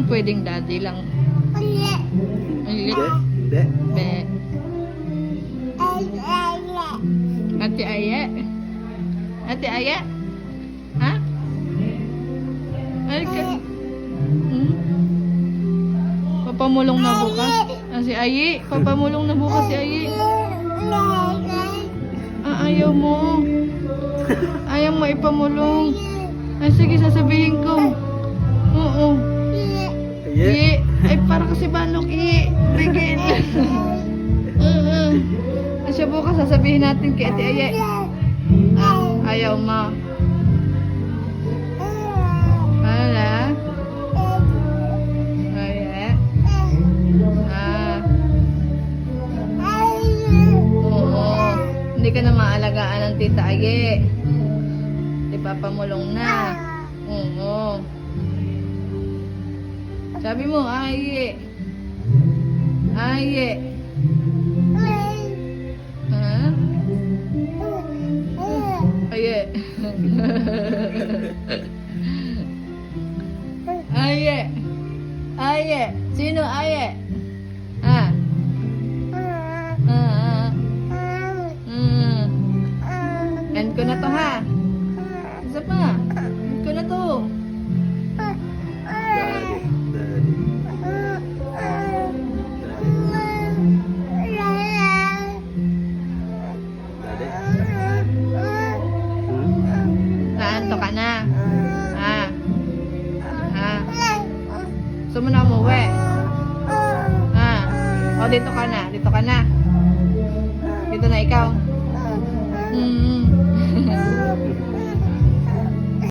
pwedeng daddy lang. Hindi. Ulit. Hindi. Be. Ate Aya. Ate Aya? Ha? Ay ka. Hmm? Papamulong na bukas. Ah, si Ayi. Papamulong na bukas si Ayi. Ah, ayaw mo. Ayaw mo ipamulong. Ay, sige, sasabihin ko. Oo. Yeah. Ay, para kasi balok, Bigil. Asya bukas, sasabihin natin kay Ate Aya. Ah, ayaw mo. Hala? Aya? Ah. Oo. Hindi ka na maalagaan ng Tita Aye. Di papamulong na. Oo. Sabi mo, Aye. Aye. Ha? Aye. Aye. Aye. Sino Aye? Ah. Ah. End ko na to, ha? Isa pa. End ko na to. Daddy. Daddy. Daddy. Naanto ka na. Ha? Ha? Gusto mo na umuwi? Ha? O, dito ka na. Dito ka na. Dito na ikaw. Mm.